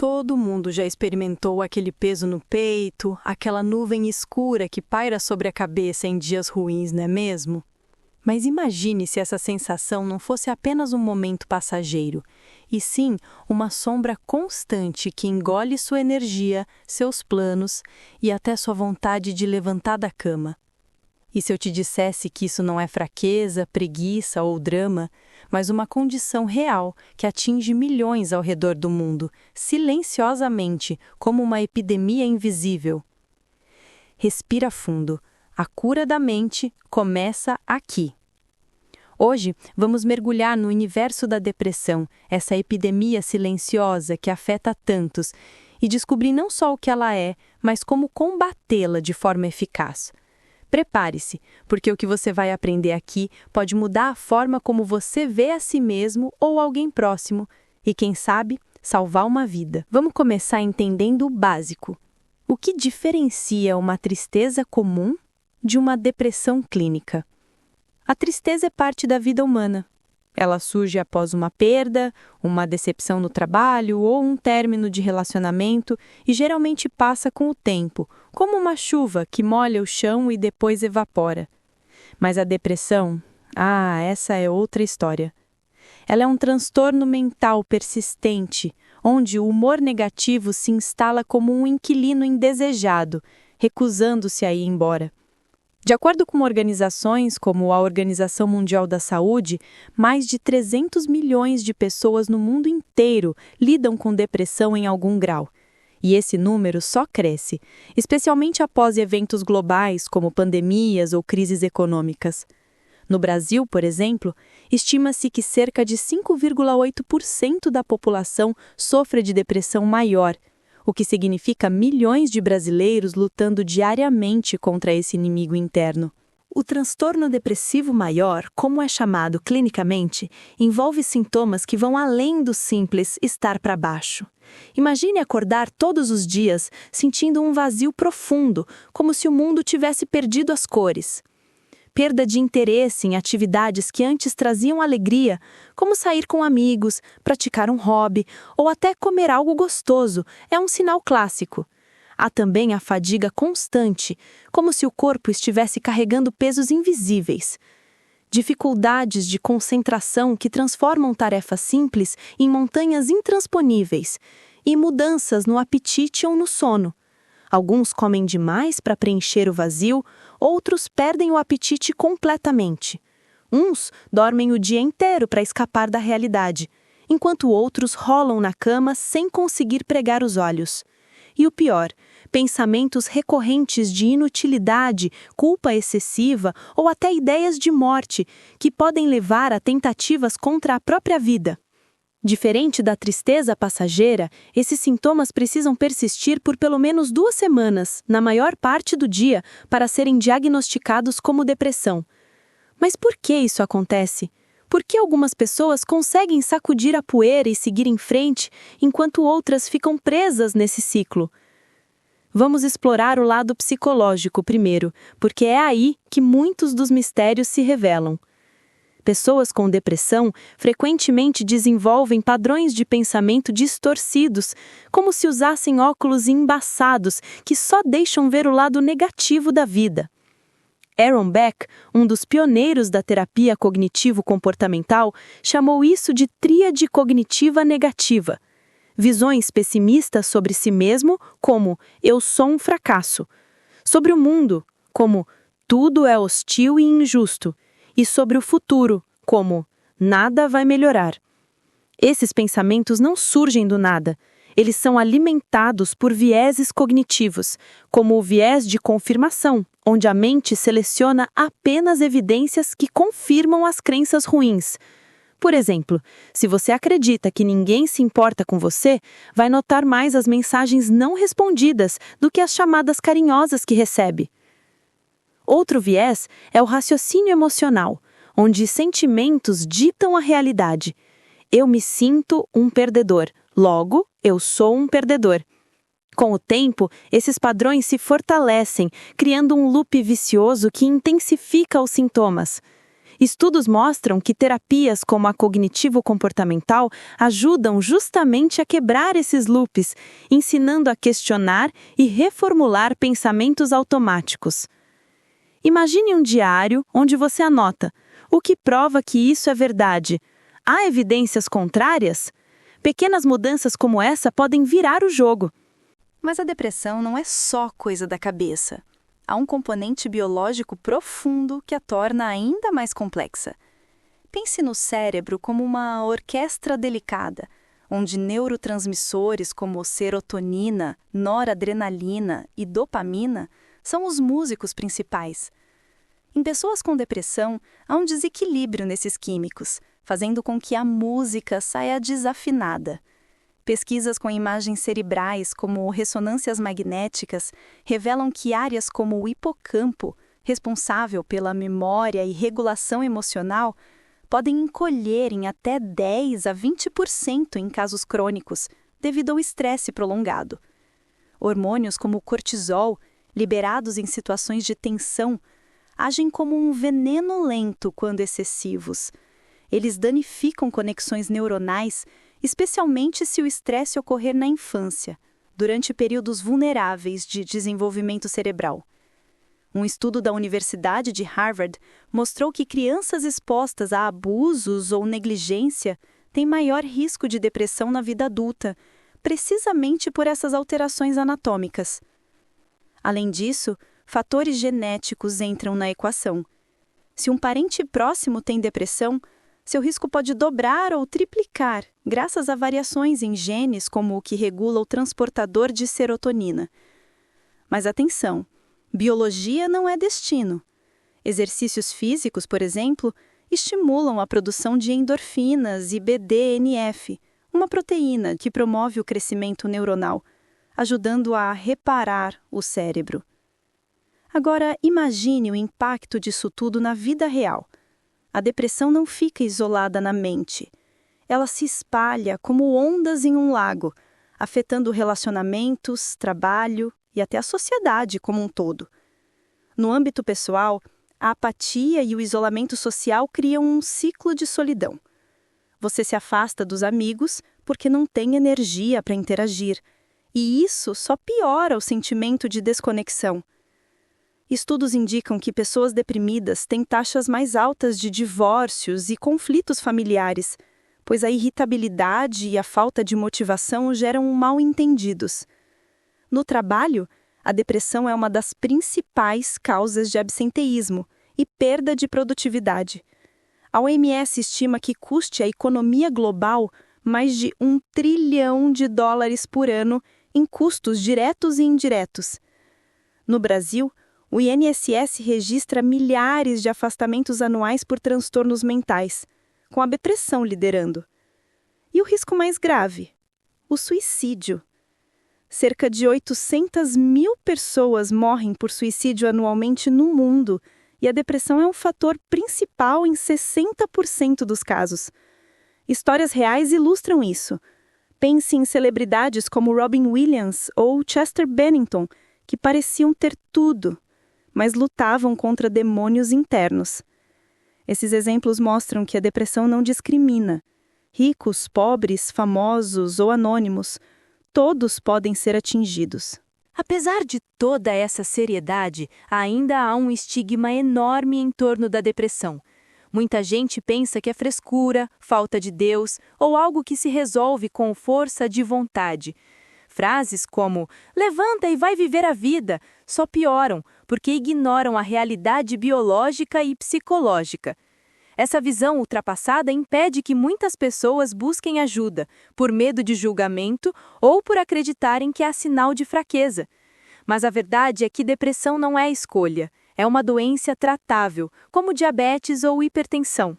Todo mundo já experimentou aquele peso no peito, aquela nuvem escura que paira sobre a cabeça em dias ruins, não é mesmo? Mas imagine se essa sensação não fosse apenas um momento passageiro, e sim uma sombra constante que engole sua energia, seus planos e até sua vontade de levantar da cama. E se eu te dissesse que isso não é fraqueza, preguiça ou drama, mas uma condição real que atinge milhões ao redor do mundo, silenciosamente, como uma epidemia invisível? Respira fundo. A cura da mente começa aqui. Hoje, vamos mergulhar no universo da depressão, essa epidemia silenciosa que afeta tantos, e descobrir não só o que ela é, mas como combatê-la de forma eficaz. Prepare-se, porque o que você vai aprender aqui pode mudar a forma como você vê a si mesmo ou alguém próximo e, quem sabe, salvar uma vida. Vamos começar entendendo o básico. O que diferencia uma tristeza comum de uma depressão clínica? A tristeza é parte da vida humana. Ela surge após uma perda, uma decepção no trabalho ou um término de relacionamento e geralmente passa com o tempo, como uma chuva que molha o chão e depois evapora. Mas a depressão, essa é outra história. Ela é um transtorno mental persistente, onde o humor negativo se instala como um inquilino indesejado, recusando-se a ir embora. De acordo com organizações como a Organização Mundial da Saúde, mais de 300 milhões de pessoas no mundo inteiro lidam com depressão em algum grau. E esse número só cresce, especialmente após eventos globais como pandemias ou crises econômicas. No Brasil, por exemplo, estima-se que cerca de 5,8% da população sofre de depressão maior, o que significa milhões de brasileiros lutando diariamente contra esse inimigo interno. O transtorno depressivo maior, como é chamado clinicamente, envolve sintomas que vão além do simples estar para baixo. Imagine acordar todos os dias sentindo um vazio profundo, como se o mundo tivesse perdido as cores. Perda de interesse em atividades que antes traziam alegria, como sair com amigos, praticar um hobby ou até comer algo gostoso, é um sinal clássico. Há também a fadiga constante, como se o corpo estivesse carregando pesos invisíveis. Dificuldades de concentração que transformam tarefas simples em montanhas intransponíveis, e mudanças no apetite ou no sono. Alguns comem demais para preencher o vazio, outros perdem o apetite completamente. Uns dormem o dia inteiro para escapar da realidade, enquanto outros rolam na cama sem conseguir pregar os olhos. E o pior, pensamentos recorrentes de inutilidade, culpa excessiva ou até ideias de morte, que podem levar a tentativas contra a própria vida. Diferente da tristeza passageira, esses sintomas precisam persistir por pelo menos 2 semanas, na maior parte do dia, para serem diagnosticados como depressão. Mas por que isso acontece? Por que algumas pessoas conseguem sacudir a poeira e seguir em frente, enquanto outras ficam presas nesse ciclo? Vamos explorar o lado psicológico primeiro, porque é aí que muitos dos mistérios se revelam. Pessoas com depressão frequentemente desenvolvem padrões de pensamento distorcidos, como se usassem óculos embaçados que só deixam ver o lado negativo da vida. Aaron Beck, um dos pioneiros da terapia cognitivo-comportamental, chamou isso de tríade cognitiva negativa. Visões pessimistas sobre si mesmo, como "eu sou um fracasso", sobre o mundo, como "tudo é hostil e injusto", e sobre o futuro, como "nada vai melhorar". Esses pensamentos não surgem do nada. Eles são alimentados por vieses cognitivos, como o viés de confirmação, onde a mente seleciona apenas evidências que confirmam as crenças ruins. Por exemplo, se você acredita que ninguém se importa com você, vai notar mais as mensagens não respondidas do que as chamadas carinhosas que recebe. Outro viés é o raciocínio emocional, onde sentimentos ditam a realidade. Eu me sinto um perdedor, logo, eu sou um perdedor. Com o tempo, esses padrões se fortalecem, criando um loop vicioso que intensifica os sintomas. Estudos mostram que terapias como a cognitivo-comportamental ajudam justamente a quebrar esses loops, ensinando a questionar e reformular pensamentos automáticos. Imagine um diário onde você anota: o que prova que isso é verdade? Há evidências contrárias? Pequenas mudanças como essa podem virar o jogo. Mas a depressão não é só coisa da cabeça. Há um componente biológico profundo que a torna ainda mais complexa. Pense no cérebro como uma orquestra delicada, onde neurotransmissores como serotonina, noradrenalina e dopamina são os músicos principais. Em pessoas com depressão, há um desequilíbrio nesses químicos, fazendo com que a música saia desafinada. Pesquisas com imagens cerebrais, como ressonâncias magnéticas, revelam que áreas como o hipocampo, responsável pela memória e regulação emocional, podem encolher em até 10 a 20% em casos crônicos, devido ao estresse prolongado. Hormônios como o cortisol, liberados em situações de tensão, agem como um veneno lento quando excessivos. Eles danificam conexões neuronais, especialmente se o estresse ocorrer na infância, durante períodos vulneráveis de desenvolvimento cerebral. Um estudo da Universidade de Harvard mostrou que crianças expostas a abusos ou negligência têm maior risco de depressão na vida adulta, precisamente por essas alterações anatômicas. Além disso, fatores genéticos entram na equação. Se um parente próximo tem depressão, seu risco pode dobrar ou triplicar, graças a variações em genes como o que regula o transportador de serotonina. Mas atenção, biologia não é destino. Exercícios físicos, por exemplo, estimulam a produção de endorfinas e BDNF, uma proteína que promove o crescimento neuronal, ajudando a reparar o cérebro. Agora, imagine o impacto disso tudo na vida real. A depressão não fica isolada na mente. Ela se espalha como ondas em um lago, afetando relacionamentos, trabalho e até a sociedade como um todo. No âmbito pessoal, a apatia e o isolamento social criam um ciclo de solidão. Você se afasta dos amigos porque não tem energia para interagir, e isso só piora o sentimento de desconexão. Estudos indicam que pessoas deprimidas têm taxas mais altas de divórcios e conflitos familiares, pois a irritabilidade e a falta de motivação geram mal-entendidos. No trabalho, a depressão é uma das principais causas de absenteísmo e perda de produtividade. A OMS estima que custe à economia global mais de US$ 1 trilhão por ano em custos diretos e indiretos. No Brasil, o INSS registra milhares de afastamentos anuais por transtornos mentais, com a depressão liderando. E o risco mais grave? O suicídio. Cerca de 800 mil pessoas morrem por suicídio anualmente no mundo, e a depressão é um fator principal em 60% dos casos. Histórias reais ilustram isso. Pense em celebridades como Robin Williams ou Chester Bennington, que pareciam ter tudo, mas lutavam contra demônios internos. Esses exemplos mostram que a depressão não discrimina. Ricos, pobres, famosos ou anônimos, todos podem ser atingidos. Apesar de toda essa seriedade, ainda há um estigma enorme em torno da depressão. Muita gente pensa que é frescura, falta de Deus ou algo que se resolve com força de vontade. Frases como "levanta e vai viver a vida" só pioram, porque ignoram a realidade biológica e psicológica. Essa visão ultrapassada impede que muitas pessoas busquem ajuda, por medo de julgamento ou por acreditarem que é sinal de fraqueza. Mas a verdade é que depressão não é escolha, é uma doença tratável, como diabetes ou hipertensão.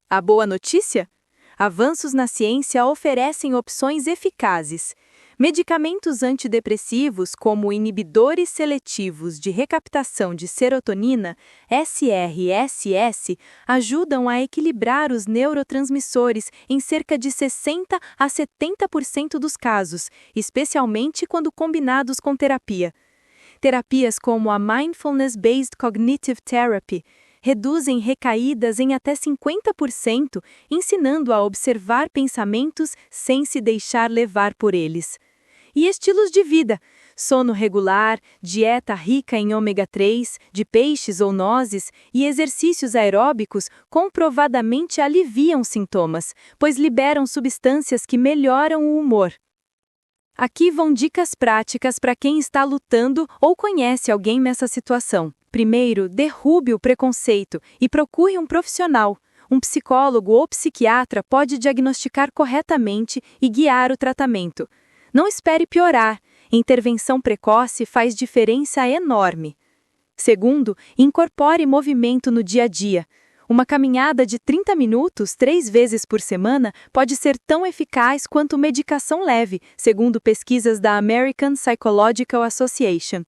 A boa notícia? Avanços na ciência oferecem opções eficazes. Medicamentos antidepressivos, como inibidores seletivos de recaptação de serotonina, SRSS, ajudam a equilibrar os neurotransmissores em cerca de 60 a 70% dos casos, especialmente quando combinados com terapia. Terapias como a Mindfulness-Based Cognitive Therapy reduzem recaídas em até 50%, ensinando a observar pensamentos sem se deixar levar por eles. E estilos de vida: sono regular, dieta rica em ômega 3, de peixes ou nozes e exercícios aeróbicos comprovadamente aliviam sintomas, pois liberam substâncias que melhoram o humor. Aqui vão dicas práticas para quem está lutando ou conhece alguém nessa situação. Primeiro, derrube o preconceito e procure um profissional. Um psicólogo ou psiquiatra pode diagnosticar corretamente e guiar o tratamento. Não espere piorar. Intervenção precoce faz diferença enorme. Segundo, incorpore movimento no dia a dia. Uma caminhada de 30 minutos 3 vezes por semana pode ser tão eficaz quanto medicação leve, segundo pesquisas da American Psychological Association.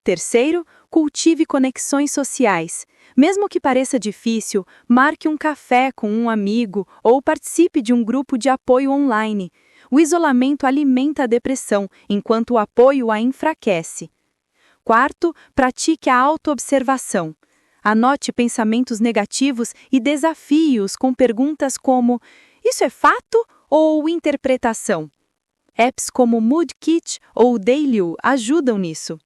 Terceiro, cultive conexões sociais. Mesmo que pareça difícil, marque um café com um amigo ou participe de um grupo de apoio online. O isolamento alimenta a depressão, enquanto o apoio a enfraquece. Quarto, pratique a autoobservação. Anote pensamentos negativos e desafie-os com perguntas como: isso é fato ou interpretação? Apps como Mood Kit ou Dailyo ajudam nisso.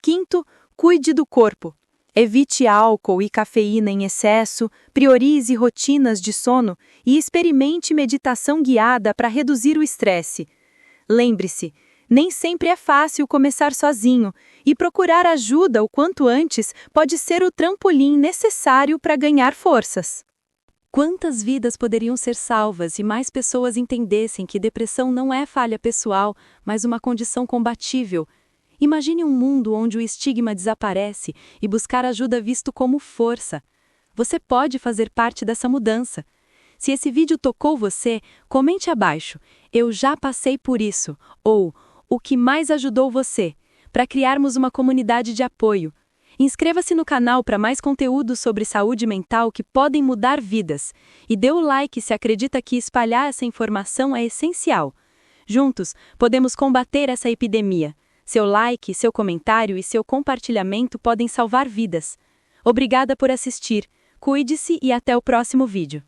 Quinto, cuide do corpo. Evite álcool e cafeína em excesso, priorize rotinas de sono e experimente meditação guiada para reduzir o estresse. Lembre-se, nem sempre é fácil começar sozinho, e procurar ajuda o quanto antes pode ser o trampolim necessário para ganhar forças. Quantas vidas poderiam ser salvas se mais pessoas entendessem que depressão não é falha pessoal, mas uma condição combatível? Imagine um mundo onde o estigma desaparece e buscar ajuda visto como força. Você pode fazer parte dessa mudança. Se esse vídeo tocou você, comente abaixo: eu já passei por isso, ou o que mais ajudou você, para criarmos uma comunidade de apoio. Inscreva-se no canal para mais conteúdos sobre saúde mental que podem mudar vidas. E dê o like se acredita que espalhar essa informação é essencial. Juntos, podemos combater essa epidemia. Seu like, seu comentário e seu compartilhamento podem salvar vidas. Obrigada por assistir. Cuide-se e até o próximo vídeo.